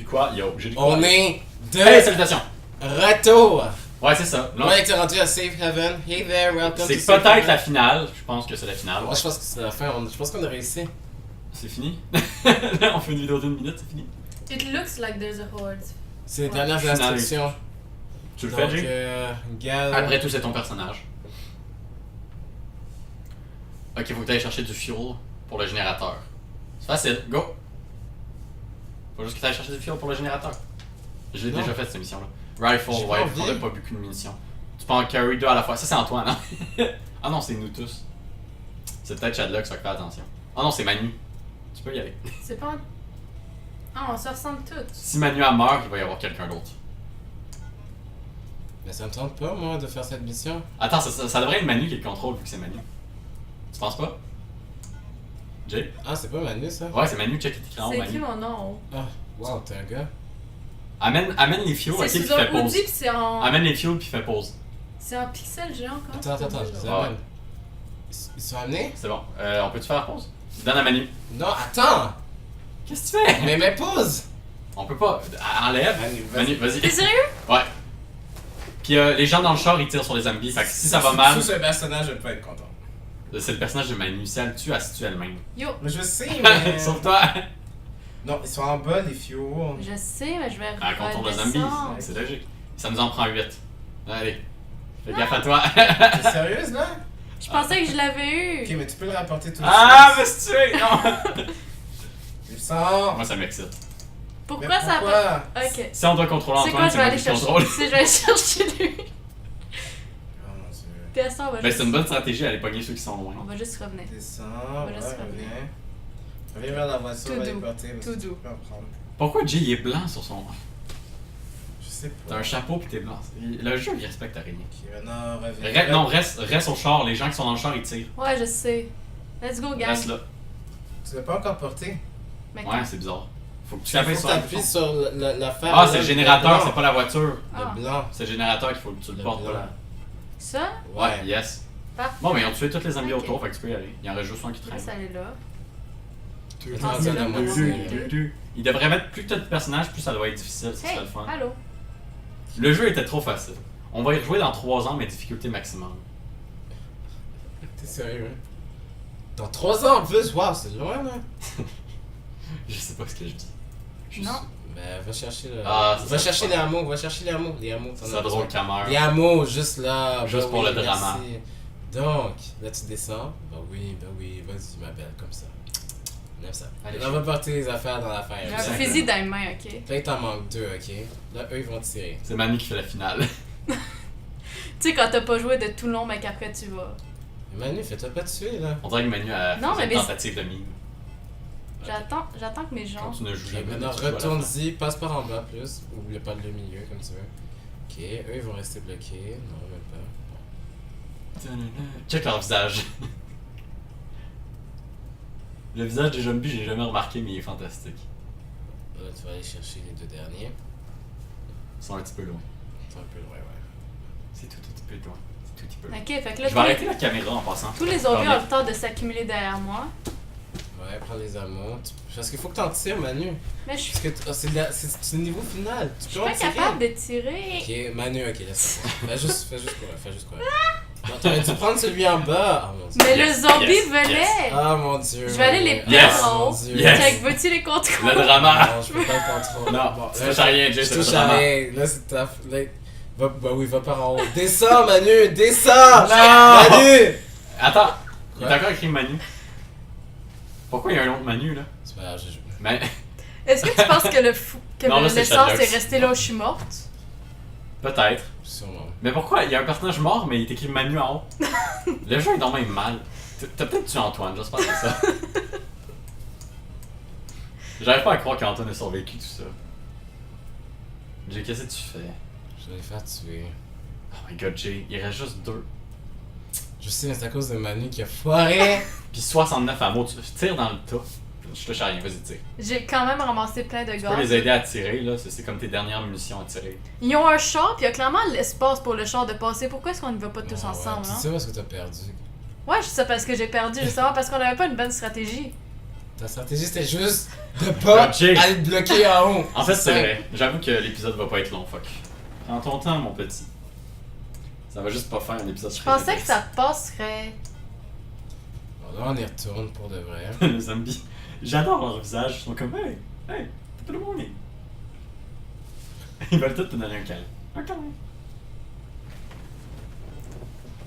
quoi? Yo, j'ai du quoi? On est de Hey, salutations! retour! Ouais, c'est ça. On est rendu à Safe Haven. Hey there, welcome C'est to Safe peut-être Haven. la finale. Je pense que c'est la finale. Moi, je pense que c'est la fin. Je pense qu'on a réussi. C'est fini? On fait une vidéo d'une minute, c'est fini? It looks like there's a horde. C'est les Ouais. dernières Finale. instructions. Tu le Donc, fais, Jay? Gal. Après tout, c'est ton personnage. Ok, faut que tu ailles chercher du fuel pour le générateur. C'est facile, go! Faut juste que tu ailles chercher du fuel pour le générateur. Je l'ai Non. déjà fait cette mission-là. Rifle, J'ai pas ouais, envie. on a pas beaucoup de munitions. Tu peux en carry 2 à la fois. Ça, c'est Antoine, hein? Ah non, c'est nous tous. C'est peut-être Chadlock, ça fait attention. Ah non, c'est Manu. Tu peux y aller. C'est pas. Ah, on se ressemble toutes. Si Manu a meurt, il va y avoir quelqu'un d'autre. Mais ça me tente pas, moi, de faire cette mission. Attends, ça devrait être Manu qui le contrôle vu que c'est Manu. Tu penses pas? Jay? Ah, c'est pas Manu, ça? Ouais, c'est Manu, check l'écran, C'est qui Manu. mon nom? Ah, wow, t'es un gars. Amène les fuels, ok, C'est puis sous fais un pause. hoodie pis c'est en. Amène les fuels, puis fais pause. C'est un pixel géant quand Attends, je les Ouais. amène. Ils sont amenés? C'est bon. On peut-tu faire pause? Donne à Manu. Non, attends! Qu'est-ce que tu fais? Mais mes pauses! On peut pas. Enlève. Manu, vas-y. T'es sérieux? Ouais. Puis les gens dans le char, ils tirent sur les zombies. Fait que si ça va mal, Sous ce personnage, je peux être content. c'est le personnage de Manu. Si elle tue, elle se tue elle-même. Yo, Mais je sais, mais. Sauf toi. Non, ils sont en bas, les fuels. je sais, mais je vais. Elle contourne le zombie. redescendre. C'est logique. Ça nous en prend 8. Allez. Fais gaffe à toi. T'es sérieuse, là? Je pensais que je l'avais Ok, eu. mais tu peux le rapporter tout de Ah, suite. me se tuer! Non! Il sort! Moi, ça m'excite. Pourquoi, Mais ça pourquoi? va. Ok. Si on doit contrôler C'est Antoine, quoi, je c'est vais Manu aller qui chercher. contrôle. Si je vais aller chercher lui. Oh mon dieu. Puis à ça, on va Ben, juste. c'est une bonne stratégie, aller pogner ceux qui sont loin. On va juste revenir. Descends, va ouais, juste reviens. Reviens vers la voiture, Tout va les doux, porter. tout doux. Tu peux en prendre. Pourquoi Jay il est blanc sur son. Je sais T'as pas. un chapeau pis t'es blanc. Le jeu il respecte rien. Ok, maintenant, reviens. Non, reste au char. Les gens qui sont dans le char ils tirent. Ouais, je sais. Let's go, gang. Reste là. Tu l'as pas encore porté? Mais Ouais, c'est bizarre. Faut que tu t'appuies Faut sur que le t'appuies bouton. sur l'affaire. Ah, c'est le générateur, c'est pas la voiture. Ah. Le blanc. C'est le générateur qu'il faut que tu le Le portes. blanc. Voilà. Ça? Ouais, yes. Parfait. Bon, mais ils ont tué tous les zombies Ok. autour, fait que tu peux y aller. Il en reste juste un qui Je traîne. laisse aller là. Attends, c'est la le moitié. Il devrait mettre plus t'as de personnages, plus ça doit être difficile, c'est Hey, ça le fun. allô? Le jeu était trop facile. On va y rejouer dans 3 ans, mais difficulté maximum. T'es sérieux, hein? Dans 3 ans en plus, waouh, c'est loin, là. Je sais pas ce que je dis. Je Non. Ben, va chercher le. Ah, ça, va ça, chercher c'est les hameaux, va chercher les hameaux. Les hameaux, t'en C'est as drôle besoin. qu'elle meurt. Les hameaux, juste là. Juste bah pour oui, le drama. merci. Donc, là tu descends. Bah oui, vas-y, ma belle, comme ça. On aime ça. Allez, On va porter les affaires dans l'affaire. J'ai un Exactement. fusil dans les mains, ok? Peut-être t'en manques 2, ok? Là, eux, ils vont tirer. C'est Manu qui fait la finale. Tu sais, quand t'as pas joué de tout le long, mais qu'après tu vas. Mais Manu, fais-toi pas tuer, là. On dirait que Manu a Non, fait une mais- tentative de mime. J'attends que mes Quand gens. tu ne joues Ok, jamais, maintenant, tu joues à la fin. retourne-y, passe par en bas plus. Oublie pas le milieu, comme tu veux. Ok, eux, ils vont rester bloqués. Non, même pas. Check leur visage. Le visage des zombies, j'ai jamais remarqué, mais il est fantastique. Là, tu vas aller chercher les 2 derniers. Ils sont un petit peu loin. C'est un peu loin, ouais. C'est tout petit peu loin. C'est tout petit peu loin. Ok, fait que là, Je vais arrêter la caméra en passant. tous les zombies Pardon. ont le temps de s'accumuler derrière moi. Ouais, prends les amours. Parce qu'il faut que t'en tires, Manu. Mais je suis Parce que c'est le niveau final. Tu peux en pas tirer. capable de tirer. Ok, Manu, ok, laisse ça. Fais juste quoi. Non, t'aurais dû prendre celui en bas. Ah mon dieu. Mais Yes, le zombie yes, venait! Ah mon dieu. Je vais aller les Manu. Yes. Ah, mon prendre. dieu. Yes. Check, veux-tu les contrôler? Le drama. Non, je peux pas le contrôler. Non, Bon, tu là, touches à rien, Jay, je c'est le touche à drama. rien. Là, c'est ta. Là, bah oui, va par en haut. Descends, Manu, descends! Non! Manu! Attends, il est Quoi? encore écrit Manu. Pourquoi il y a un autre Manu là? C'est pas grave, je joue. Mais Est-ce que tu penses que Non, là, c'est l'essence Shadlox. est restée là où je suis morte? peut-être. Sûrement. Mais pourquoi? Il y a un personnage mort, mais il est écrit Manu en haut. Le jeu est donc même mal. T'as peut-être tué Antoine, j'espère que c'est ça. J'arrive pas à croire qu'Antoine a survécu tout ça. Jay, qu'est-ce que tu fais? Je vais les faire tuer. Oh my god, Jay, il reste juste 2. Je sais, mais c'est à cause de Manu qui a foiré. Puis 69 ammo, tu tires dans le tas. Je touche à rien, vas-y, tire. J'ai quand même ramassé plein de Tu peux les gaz. aider à tirer, là. C'est comme tes dernières munitions à tirer. Ils ont un char, puis il y a clairement l'espace pour le char de passer. Pourquoi est-ce qu'on ne va pas tous Ouais, ensemble, Tu hein? sais où est-ce que t'as perdu? Ouais, je sais parce que j'ai perdu, je sais pas parce qu'on avait pas une bonne stratégie. Ta stratégie c'était juste de pas Jake. aller te bloquer en haut. En fait, c'est vrai. J'avoue que l'épisode va pas être long, fuck. Prends ton temps, mon petit. Ça va juste pas faire un épisode Je pensais que ça passerait. Bon, là on y retourne pour de vrai. Les zombies. J'adore leur visage. Ils sont comme, hey, t'es pas le bon nez. Ils veulent tous te donner un câlin. Un câlin.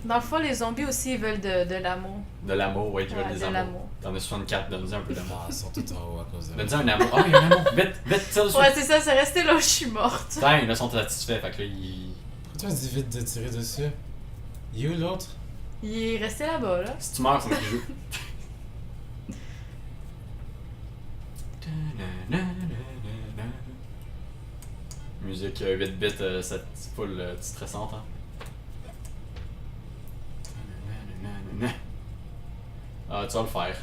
Dans le fond, les zombies aussi, ils veulent de l'amour. De l'amour, ouais, ils veulent Ouais, des de amours. l'amour. T'en as 64, donne-nous un peu d'amour. Ah, ils sont tout en haut à cause de Donne-nous un amour. Oh, il y a un amour. Vite, vite, tire dessus. Ouais, c'est ça, c'est resté là où je suis morte. Putain, là, ils sont satisfaits. Fait que là, ils. Pourquoi tu me dis vite de tirer dessus? Il est où l'autre? Il est resté là-bas, là. Si tu meurs, c'est moi qui joue. Musique 8 bits, c'est full stressante, hein. Ah, tu vas le faire.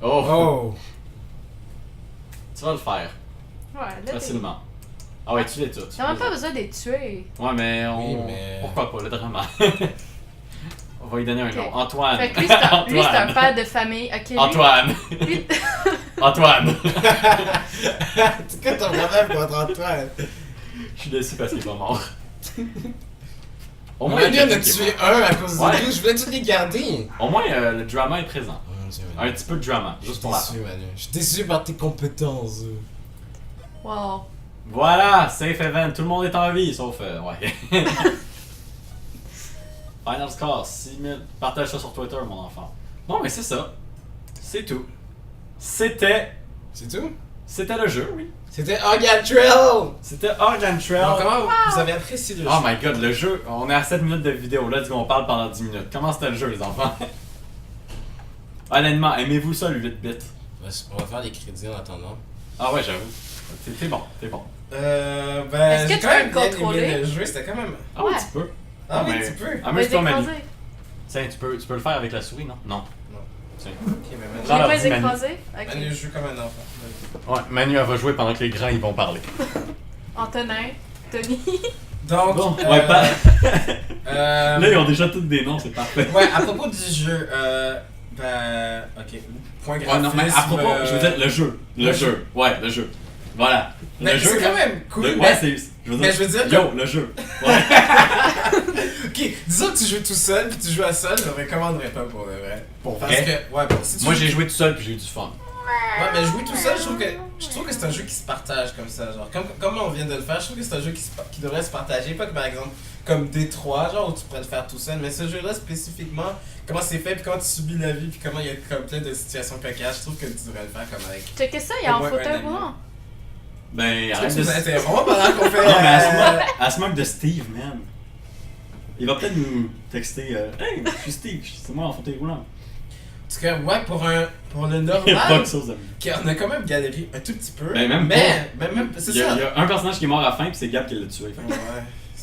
Oh! Oh! Tu vas le faire. Ouais, là, t'es... Facilement. Ah ouais, tu les toutes. T'as même pas besoin de les tuer. Ouais, mais on. Oui, mais- Pourquoi pas, le drama. On va lui donner un Ok. nom. Antoine. Fait que lui, c'est un, Antoine. lui, c'est un père de famille. Ok, lui- Antoine. lui- Antoine. C'est quoi ton problème contre Antoine? Je suis déçu parce qu'il est pas mort. Au On moins, il y vient a de quelqu'un qui est tuer mort. un à cause Ouais. de nous, je voulais tous les garder. Au moins, le drama est présent. Oh mon dieu, Un petit peu de drama, je juste suis pour la fin. déçu, Manu. Je suis déçu par tes compétences. Wow. Voilà, safe event, tout le monde est en vie, sauf ouais. Final score, 6000. Partage ça sur Twitter, mon enfant. Bon, mais c'est ça. C'est tout. C'était C'est tout? le jeu, oui. C'était Organ Trail! C'était Organ Trail. Alors, comment vous avez apprécié le jeu? Oh my god, le jeu, on est à 7 minutes de vidéo, là, on parle pendant 10 minutes. Comment c'était le jeu, les enfants? Honnêtement, aimez-vous ça, le 8 bits? On va faire des crédits en attendant. Ah ouais, j'avoue. T'es bon, t'es bon. Ben, Est-ce que j'ai tu quand peux même le bien contrôler? aimé le jeu, c'était quand même... Ah oui, Ouais. tu peux. Ah oui, mais- tu peux. Ah, Va mais les c'est pas Manu. écraser. Tiens, tu peux le faire avec la souris, non? Non. Non. Tiens. Ok, mais Je Prends vais pas l'ordi, les Manu. écraser. Ok. Manu joue comme un enfant. Ouais, Manu, elle va jouer pendant que les grands, ils vont parler. Antonin, Tony. Donc, Bon, ouais, pas... euh, Là, ils ont déjà tous des noms, c'est parfait. ouais, à propos du jeu, ben, ok, point Ouais, graphisme. non, mais à propos, je veux dire, le jeu. Le jeu. Ouais, le jeu. Voilà. Mais Le jeu, c'est là. quand même cool. Ouais, mais- c'est... Je veux dire, mais je veux dire que- Yo, le jeu. Ouais. Ok, disons que tu joues tout seul, puis tu joues à seul, je le recommanderais pas pour de vrai. Pour Parce vrai? que, ouais, bon, si tu Moi, joues- j'ai joué tout seul, puis j'ai eu du fun. Ouais, mais jouer tout seul, je trouve que c'est un jeu qui se partage comme ça, genre, comme on vient de le faire, je trouve que c'est un jeu qui devrait se partager, pas que par exemple, comme D3, genre, où tu pourrais le faire tout seul, mais ce jeu-là spécifiquement, comment c'est fait, puis comment tu subis la vie, puis comment il y a comme plein de situations cocasses, je trouve que tu devrais le faire comme avec. Checkez ça, il est Au en moins un fauteuil ami. roulant. Ben, Je arrête trouve de... que c'est vraiment pendant qu'on fait. Non, mais elle se moque de Steve, man. Il va peut-être nous texter Hey, je suis Steve, c'est moi en fauteuil roulant. En tout cas, ouais, pour le Pas normal, que ça, aux amis. on a quand même galéré un tout petit peu. Ben, même mais c'est Il y, a, ça. il y a un personnage qui est mort à la fin, puis c'est Gab qui l'a tué. Fait que Ouais,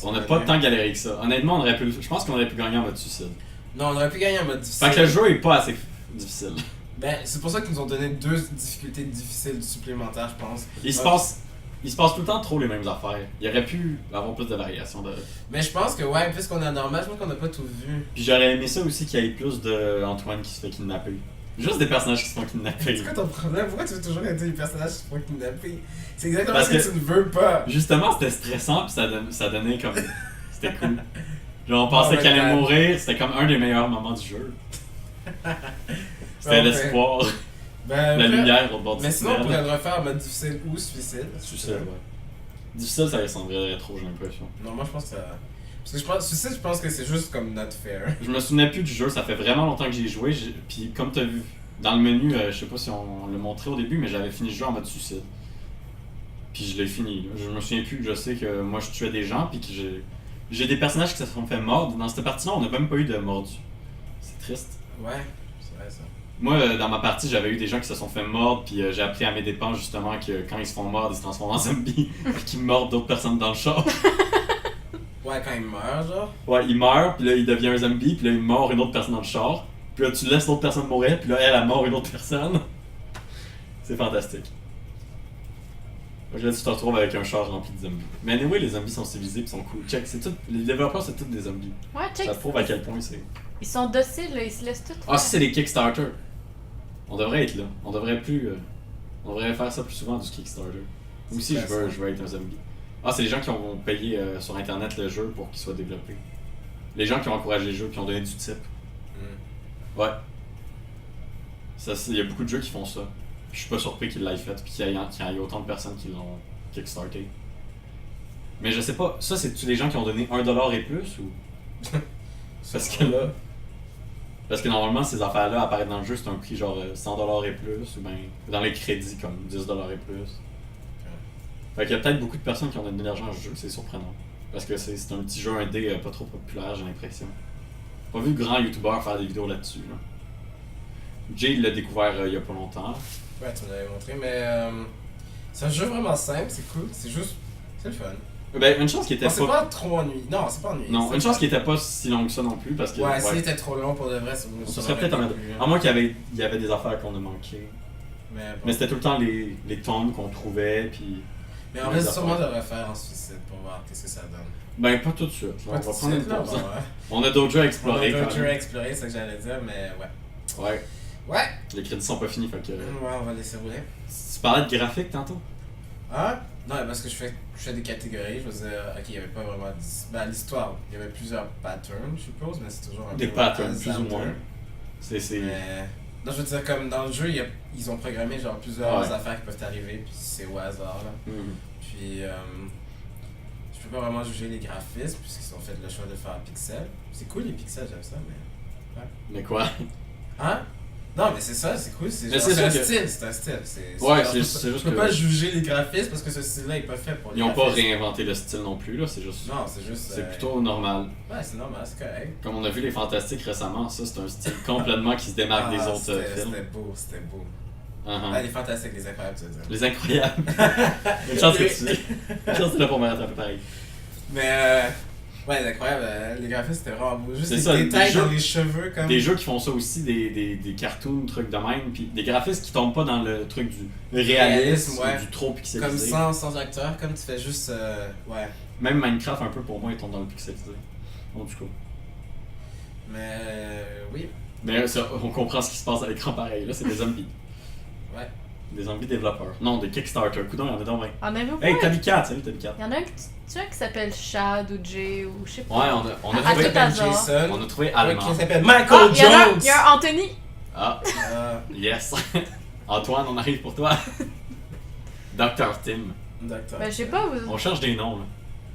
on n'a pas tant galéré que ça. Honnêtement, on aurait pu... je pense qu'on aurait pu gagner en mode suicide. Non, on aurait pu gagner en mode difficile. Fait que le jeu est pas assez difficile. Ben, c'est pour ça qu'ils nous ont donné 2 difficultés difficiles supplémentaires, je pense. Il se Ouais. passe... Il se passe tout le temps trop les mêmes affaires. Il aurait pu avoir plus de variations de... Mais je pense que, ouais, puisqu'on est normal, je pense qu'on n'a pas tout vu. Puis j'aurais aimé ça aussi qu'il y ait plus de Antoine qui se fait kidnapper. Juste des personnages qui se font kidnapper. C'est quoi ton problème? Pourquoi tu veux toujours aider les personnages qui se font kidnapper? C'est exactement Parce ce que que- tu ne veux pas. Justement, c'était stressant, puis ça donnait comme... C'était cool. Genre, on pensait Oh, qu'il allait ouais. mourir, c'était comme un des meilleurs moments du jeu. C'était Ouais, l'espoir, Ben, la après- lumière au bord du Mais sinon, on tunnel. pourrait le refaire en mode difficile ou suicide. Suicide, ouais. Difficile, ça ressemblerait trop, j'ai l'impression. Non, moi je pense que ça. Parce que je pense, suicide, je pense que c'est juste comme not fair. Je me souvenais plus du jeu, ça fait vraiment longtemps que j'y ai joué. Puis comme t'as vu, dans le menu, je sais pas si on l'a montré au début, mais j'avais fini le jeu en mode suicide. Puis je l'ai fini. Je me souviens plus, je sais que moi je tuais des gens, puis que j'ai des personnages qui se sont fait mordre. Dans cette partie-là, on n'a même pas eu de mordu. C'est triste. Ouais, c'est vrai ça. Moi, dans ma partie, j'avais eu des gens qui se sont fait mordre, puis j'ai appris à mes dépens justement que quand ils se font mordre, ils se transforment en zombies, puis qu'ils mordent d'autres personnes dans le char. Ouais, quand il meurt, genre. Ouais, il meurt, puis là il devient un zombie, puis là il mord une autre personne dans le char. Puis là tu laisses l'autre personne mourir, puis là elle mord une autre personne. C'est fantastique. Donc là tu te retrouves avec un char rempli de zombies. Mais anyway, les zombies sont civilisés puis sont cool. Check, c'est tout, les développeurs c'est tous des zombies. Ouais, check. Ça prouve à quel point c'est. Ils sont dociles, là, ils se laissent tout. Ah, ça c'est les Kickstarter. On devrait être là. On devrait plus. On devrait faire ça plus souvent du Kickstarter. Moi aussi, je veux être un zombie. Ah, c'est les gens qui ont payé sur internet le jeu pour qu'il soit développé. Les gens qui ont encouragé le jeu qui ont donné du type. Ouais. Il y a beaucoup de jeux qui font ça. Puis je suis pas surpris qu'ils l'aient fait, puis qu'il y ait autant de personnes qui l'ont kickstarté. Mais je sais pas, ça c'est-tu les gens qui ont donné 1$ et plus ou. Parce que là. Parce que normalement ces affaires-là apparaissent dans le jeu, c'est un prix genre 100$ et plus, ou bien dans les crédits comme 10$ et plus. Fait qu'il y a peut-être beaucoup de personnes qui ont donné de l'argent à ce jeu, c'est surprenant. Parce que c'est un petit jeu indé pas trop populaire, j'ai l'impression. J'ai pas vu de grands youtubeurs faire des vidéos là-dessus. Là. Jay l'a découvert il y a pas longtemps. Ouais, tu me l'avais montré, mais c'est un jeu vraiment simple, c'est cool, c'est juste. C'est le fun. Ben, une chose qui était c'est pas trop ennuyeux. Non, c'est pas ennuyeux. Non, une chose qui était pas si longue que ça non plus, parce que. Ouais, s'il était trop long pour de vrai, ça serait peut-être à moins qu'il y avait des affaires qu'on a manquées. Mais c'était tout le temps les tombes qu'on trouvait, puis. Mais on risque sûrement de refaire en suicide pour voir qu'est-ce que ça donne. Ben, pas tout de suite. On va prendre une pause. Ouais. On a d'autres jeux à explorer. On a d'autres jeux à explorer, c'est ce que j'allais dire, mais ouais. Ouais. Ouais! Les crédits sont pas finis, fait que. Ouais, on va laisser rouler. Tu parlais de graphique tantôt? Ah? Non, parce que je fais des catégories, je veux dire, ok, il y avait pas vraiment. Ben, l'histoire, il y avait plusieurs patterns, je suppose, mais c'est toujours un des peu. Des patterns, plus ou moins. C'est. Mais. Non, je veux dire, comme dans le jeu, ils ont programmé genre plusieurs affaires qui peuvent arriver, puis c'est au hasard, là. Puis. Je peux pas vraiment juger les graphismes, puisqu'ils ont fait le choix de faire pixels. C'est cool les pixels, j'aime ça, mais. Ouais. Mais quoi? Hein? Non, mais c'est ça, c'est cool. C'est un style. Ouais, c'est juste que. Je peux pas juger les graphismes parce que ce style-là est pas fait pour les Ils ont pas réinventé le style non plus, là. C'est juste. Non, c'est juste. C'est plutôt normal. Ouais, c'est normal, c'est correct. Comme on a vu les Fantastiques récemment, ça, c'est un style complètement qui se démarque des autres films. C'était beau. Ah, les Fantastiques, les Incroyables, tu veux dire. Les Incroyables. Une chance que tu là pour me rattraper pareil. Mais. Ouais, c'est incroyable, les graphismes c'était vraiment beau. Juste des détails dans les cheveux comme. Des jeux qui font ça aussi, des cartoons, trucs de même, puis des graphismes qui tombent pas dans le truc du réalisme ouais. ou du trop pixelisé. Comme sans acteur, comme tu fais juste. Ouais. Même Minecraft, un peu pour moi, il tombe dans le pixelisé. En tout cas. Mais. Oui. Mais ça, on comprend ce qui se passe à l'écran pareil, là, c'est des zombies. Ouais. Des zombies développeurs. Non, des Kickstarter. Coudon, il y en a donc 20. En avez-vous Hey, Tabby4, salut Tabby4. Il y en a un qui s'appelle Chad ou Jay ou je sais pas. Ouais, on a trouvé Jason. On a trouvé allemand. Qui s'appelle Michael Jones. Il y a un Anthony. Ah, yes. Antoine, on arrive pour toi. Dr. Tim. Ben, je sais pas, On cherche des noms, là.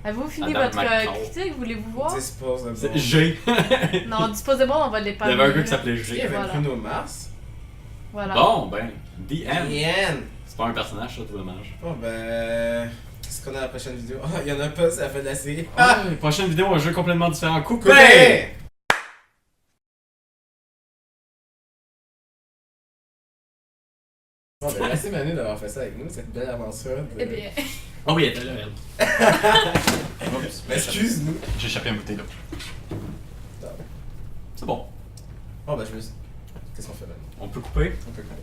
Avez-vous fini Adam votre critique? Voulez-vous voir? Disposable. C'est G. Non, Disposable, on va les Il y parler. avait un gars qui s'appelait G. Il y avait Voilà. Bruno Mars. Voilà. Bon, ben, The End. The End. C'est pas un personnage, ça, c'est dommage. Bon, ben. Qu'est-ce qu'on a à la prochaine vidéo? Oh, il y en a pas, c'est la fin de la série. Ah! Prochaine vidéo, un jeu complètement différent. Coupé! Bon, ben, merci Manu d'avoir fait ça avec nous, cette belle aventure. Eh bien. Oh oui, elle était là, elle. Oups, Excuse-nous. j'ai échappé une bouteille d'eau. C'est bon. Bon, ben, je me. Qu'est-ce qu'on fait maintenant? On peut couper? On peut couper.